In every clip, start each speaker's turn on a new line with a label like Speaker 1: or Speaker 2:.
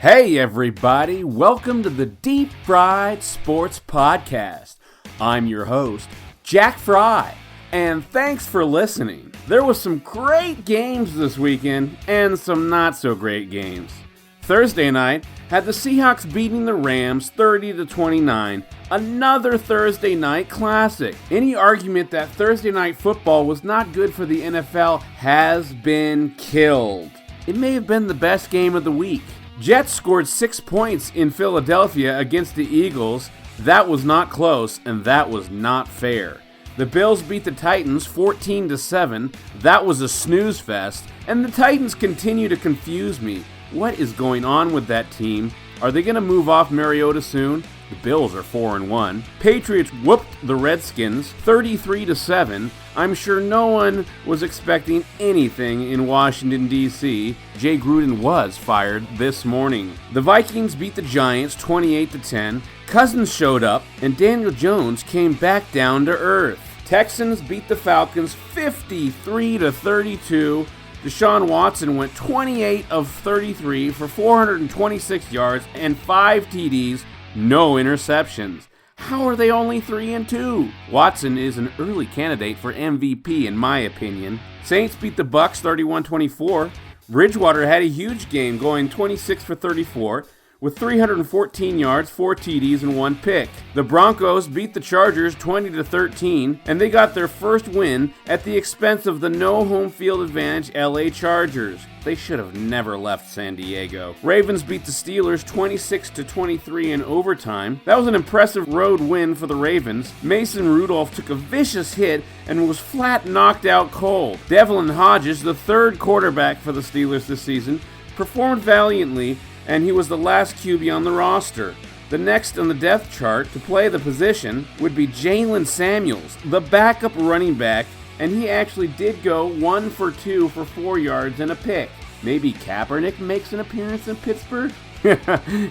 Speaker 1: Hey everybody, welcome to the Deep Fried Sports Podcast. I'm your host, Jack Fry, and thanks for listening. There was some great games this weekend, and some not so great games. Thursday night had the Seahawks beating the Rams 30-29, another Thursday night classic. Any argument that Thursday night football was not good for the NFL has been killed. It may have been the best game of the week. Jets scored 6 points in Philadelphia against the Eagles. That was not close, and that was not fair. The Bills beat the Titans 14-7. That was a snooze fest, and the Titans continue to confuse me. What is going on with that team? Are they going to move off Mariota soon? The Bills are 4-1. Patriots whooped the Redskins 33-7. I'm sure no one was expecting anything in Washington, D.C. Jay Gruden was fired this morning. The Vikings beat the Giants 28-10. Cousins showed up, and Daniel Jones came back down to earth. Texans beat the Falcons 53-32. Deshaun Watson went 28 of 33 for 426 yards and 5 TDs, no interceptions. How are they only 3-2? Watson is an early candidate for MVP in my opinion. Saints beat the Bucs 31-24. Bridgewater had a huge game going 26 for 34 with 314 yards, 4 TDs, and 1 pick. The Broncos beat the Chargers 20-13, and they got their first win at the expense of the no home field advantage LA Chargers. They should have never left San Diego. Ravens beat the Steelers 26-23 in overtime. That was an impressive road win for the Ravens. Mason Rudolph took a vicious hit and was flat knocked out cold. Devlin Hodges, the third quarterback for the Steelers this season, performed valiantly, and he was the last QB on the roster. The next on the depth chart to play the position would be Jalen Samuels, the backup running back, and he actually did go 1 for 2 for 4 yards and a pick. Maybe Kaepernick makes an appearance in Pittsburgh?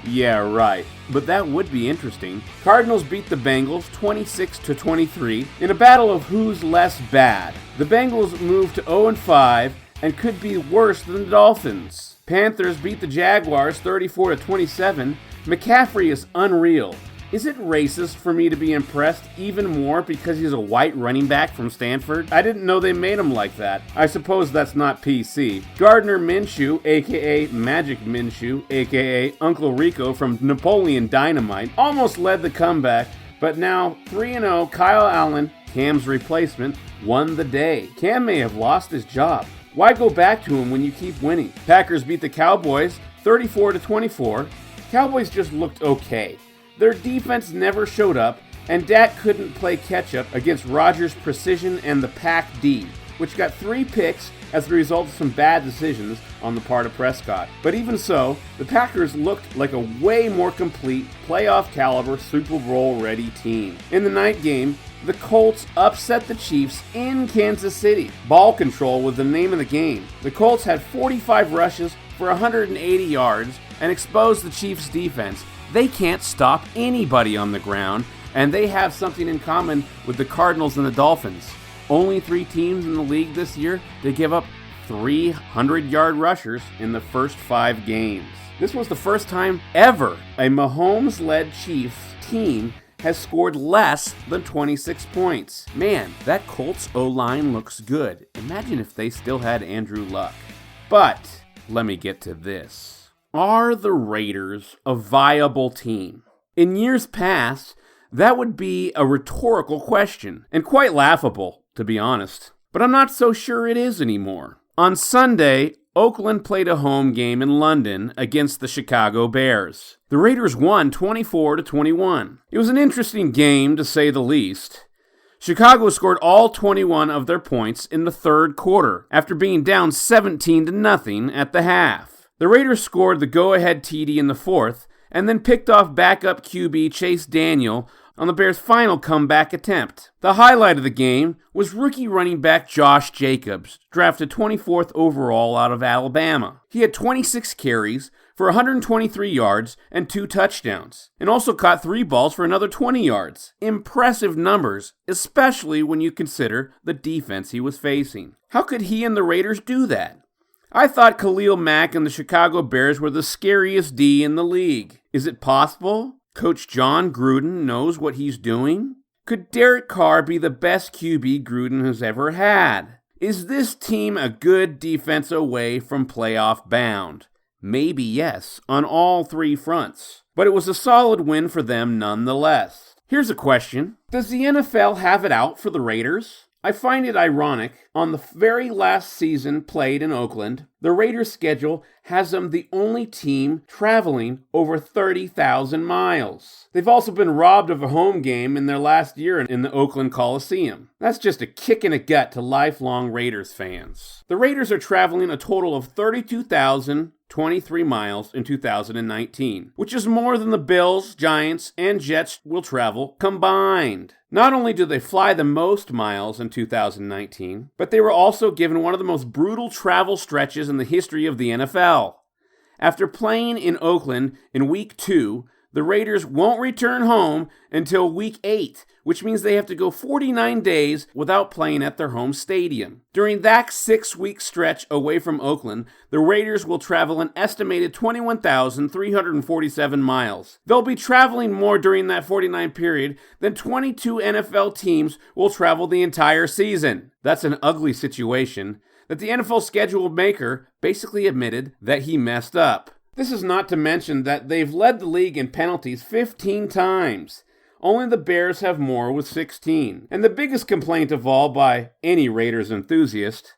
Speaker 1: Yeah, right. But that would be interesting. Cardinals beat the Bengals 26-23 in a battle of who's less bad. The Bengals moved to 0-5 and could be worse than the Dolphins. Panthers beat the Jaguars 34-27. McCaffrey is unreal. Is it racist for me to be impressed even more because he's a white running back from Stanford? I didn't know they made him like that. I suppose that's not PC. Gardner Minshew, aka Magic Minshew, aka Uncle Rico from Napoleon Dynamite, almost led the comeback, but now 3-0 Kyle Allen, Cam's replacement, won the day. Cam may have lost his job. Why go back to him when you keep winning? Packers beat the Cowboys 34-24. Cowboys just looked okay. Their defense never showed up, and Dak couldn't play catch-up against Rodgers' precision and the Pack D, which got 3 picks as a result of some bad decisions on the part of Prescott. But even so, the Packers looked like a way more complete, playoff-caliber, Super Bowl-ready team. In the night game, the Colts upset the Chiefs in Kansas City. Ball control was the name of the game. The Colts had 45 rushes for 180 yards and exposed the Chiefs' defense. They can't stop anybody on the ground, and they have something in common with the Cardinals and the Dolphins. Only 3 teams in the league this year to give up 300-yard rushers in the first 5 games. This was the first time ever a Mahomes-led Chiefs team has scored less than 26 points. Man, that Colts O-line looks good. Imagine if they still had Andrew Luck. But let me get to this. Are the Raiders a viable team? In years past, that would be a rhetorical question, and quite laughable, to be honest. But I'm not so sure it is anymore. On Sunday, Oakland played a home game in London against the Chicago Bears. The Raiders won 24-21. It was an interesting game, to say the least. Chicago scored all 21 of their points in the third quarter, after being down 17-0 at the half. The Raiders scored the go-ahead TD in the fourth, and then picked off backup QB Chase Daniel on the Bears' final comeback attempt. The highlight of the game was rookie running back Josh Jacobs, drafted 24th overall out of Alabama. He had 26 carries for 123 yards and 2 touchdowns, and also caught 3 balls for another 20 yards. Impressive numbers, especially when you consider the defense he was facing. How could he and the Raiders do that? I thought Khalil Mack and the Chicago Bears were the scariest D in the league. Is it possible Coach John Gruden knows what he's doing? Could Derek Carr be the best QB Gruden has ever had? Is this team a good defense away from playoff bound? Maybe yes, on all three fronts. But it was a solid win for them nonetheless. Here's a question. Does the NFL have it out for the Raiders? I find it ironic, on the very last season played in Oakland, the Raiders' schedule has them the only team traveling over 30,000 miles. They've also been robbed of a home game in their last year in the Oakland Coliseum. That's just a kick in the gut to lifelong Raiders fans. The Raiders are traveling a total of 32,023 miles in 2019, which is more than the Bills, Giants, and Jets will travel combined. Not only do they fly the most miles in 2019, but they were also given one of the most brutal travel stretches in the history of the NFL. After playing in Oakland in Week 2, the Raiders won't return home until Week 8, which means they have to go 49 days without playing at their home stadium. During that 6-week stretch away from Oakland, the Raiders will travel an estimated 21,347 miles. They'll be traveling more during that 49 period than 22 NFL teams will travel the entire season. That's an ugly situation that the NFL schedule maker basically admitted that he messed up. This is not to mention that they've led the league in penalties 15 times. Only the Bears have more with 16. And the biggest complaint of all by any Raiders enthusiast,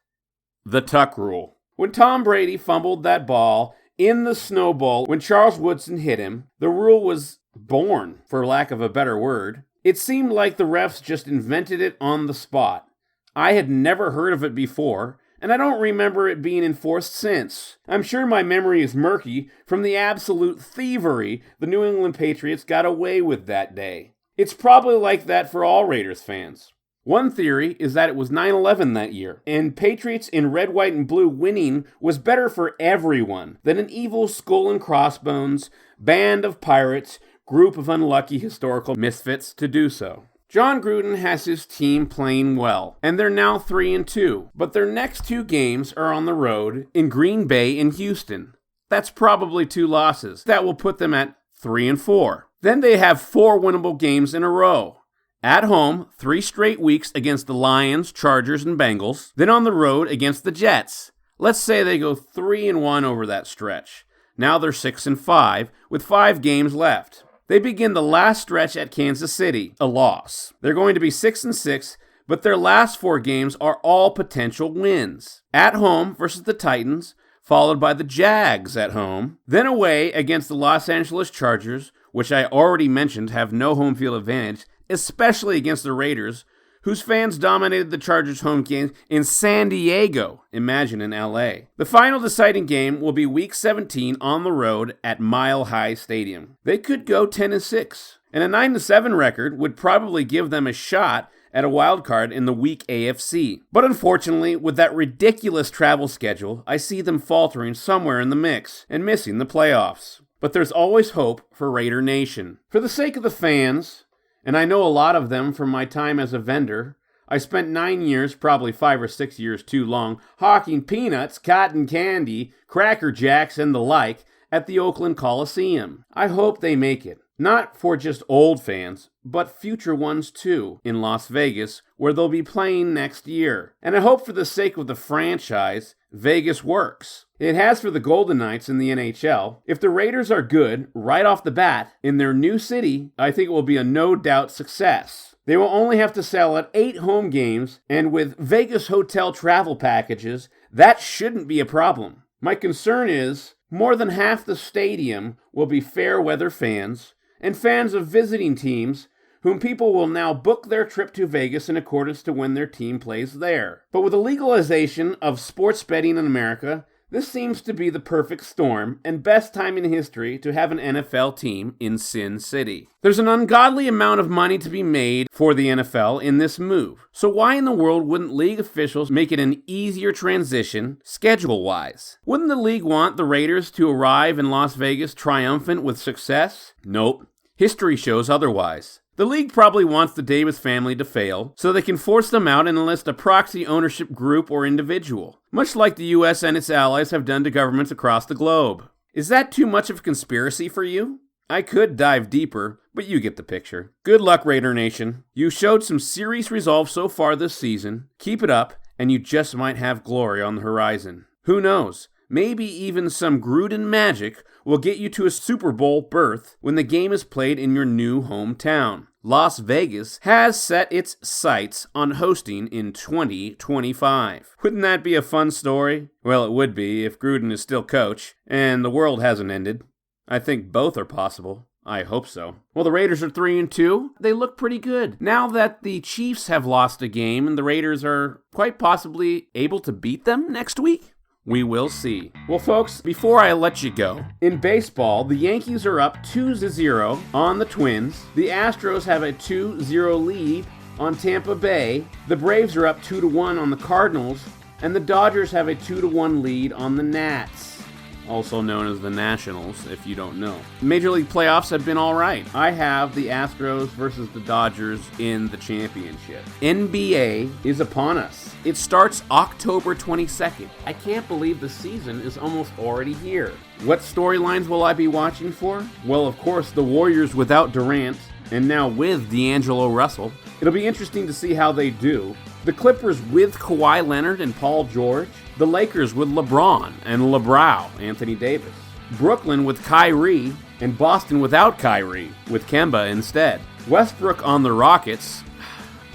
Speaker 1: the tuck rule. When Tom Brady fumbled that ball in the Snow Bowl when Charles Woodson hit him, the rule was born, for lack of a better word. It seemed like the refs just invented it on the spot. I had never heard of it before, and I don't remember it being enforced since. I'm sure my memory is murky from the absolute thievery the New England Patriots got away with that day. It's probably like that for all Raiders fans. One theory is that it was 9/11 that year, and Patriots in red, white, and blue winning was better for everyone than an evil skull and crossbones, band of pirates, group of unlucky historical misfits to do so. John Gruden has his team playing well, and they're now 3-2, but their next two games are on the road in Green Bay and Houston. That's probably 2 losses. That will put them at 3-4. Then they have 4 winnable games in a row. At home, 3 straight weeks against the Lions, Chargers, and Bengals, then on the road against the Jets. Let's say they go 3-1 over that stretch. Now they're 6-5, with 5 games left. They begin the last stretch at Kansas City, a loss. They're going to be 6-6, but their last 4 games are all potential wins. At home versus the Titans, followed by the Jags at home, then away against the Los Angeles Chargers, which I already mentioned have no home field advantage, especially against the Raiders, whose fans dominated the Chargers' home games in San Diego, imagine in LA. The final deciding game will be Week 17 on the road at Mile High Stadium. They could go 10-6, and a 9-7 record would probably give them a shot at a wild card in the weak AFC. But unfortunately, with that ridiculous travel schedule, I see them faltering somewhere in the mix and missing the playoffs. But there's always hope for Raider Nation. For the sake of the fans, and I know a lot of them from my time as a vendor, I spent 9 years, probably 5 or 6 years too long, hawking peanuts, cotton candy, Cracker Jacks, and the like at the Oakland Coliseum. I hope they make it. Not for just old fans, but future ones too, in Las Vegas, where they'll be playing next year. And I hope for the sake of the franchise, Vegas works. It has for the Golden Knights in the NHL. If the Raiders are good right off the bat in their new city, I think it will be a no-doubt success. They will only have to sell at 8 home games, and with Vegas hotel travel packages, that shouldn't be a problem. My concern is more than half the stadium will be fair weather fans, and fans of visiting teams whom people will now book their trip to Vegas in accordance to when their team plays there. But with the legalization of sports betting in America, this seems to be the perfect storm and best time in history to have an NFL team in Sin City. There's an ungodly amount of money to be made for the NFL in this move. So why in the world wouldn't league officials make it an easier transition schedule-wise? Wouldn't the league want the Raiders to arrive in Las Vegas triumphant with success? Nope. History shows otherwise. The league probably wants the Davis family to fail, so they can force them out and enlist a proxy ownership group or individual, much like the US and its allies have done to governments across the globe. Is that too much of a conspiracy for you? I could dive deeper, but you get the picture. Good luck, Raider Nation. You showed some serious resolve so far this season. Keep it up, and you just might have glory on the horizon. Who knows? Maybe even some Gruden magic will get you to a Super Bowl berth when the game is played in your new hometown. Las Vegas has set its sights on hosting in 2025. Wouldn't that be a fun story? Well, it would be if Gruden is still coach, and the world hasn't ended. I think both are possible. I hope so. Well, the Raiders are 3-2. They look pretty good. Now that the Chiefs have lost a game and the Raiders are quite possibly able to beat them next week, we will see. Well, folks, before I let you go, in baseball, the Yankees are up 2-0 on the Twins. The Astros have a 2-0 lead on Tampa Bay. The Braves are up 2-1 on the Cardinals. And the Dodgers have a 2-1 lead on the Nats, also known as the Nationals, if you don't know. Major League playoffs have been all right. I have the Astros versus the Dodgers in the championship. NBA is upon us. It starts October 22nd. I can't believe the season is almost already here. What storylines will I be watching for? Well, of course, the Warriors without Durant, and now with D'Angelo Russell. It'll be interesting to see how they do. The Clippers with Kawhi Leonard and Paul George. The Lakers with LeBron and LeBrow, Anthony Davis. Brooklyn with Kyrie, and Boston without Kyrie, with Kemba instead. Westbrook on the Rockets.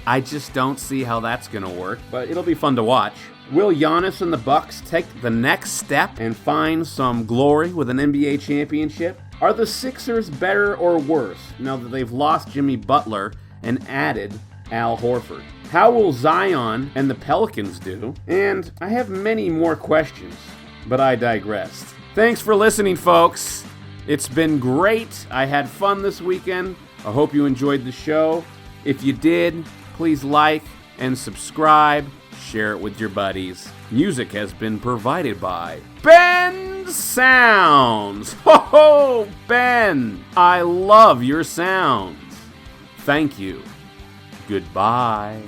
Speaker 1: I just don't see how that's going to work, but it'll be fun to watch. Will Giannis and the Bucks take the next step and find some glory with an NBA championship? Are the Sixers better or worse now that they've lost Jimmy Butler and added Al Horford? How will Zion and the Pelicans do? And I have many more questions, but I digress. Thanks for listening, folks. It's been great. I had fun this weekend. I hope you enjoyed the show. If you did, please like and subscribe. Share it with your buddies. Music has been provided by Ben Sounds. Ho ho, Ben! I love your sounds. Thank you. Goodbye.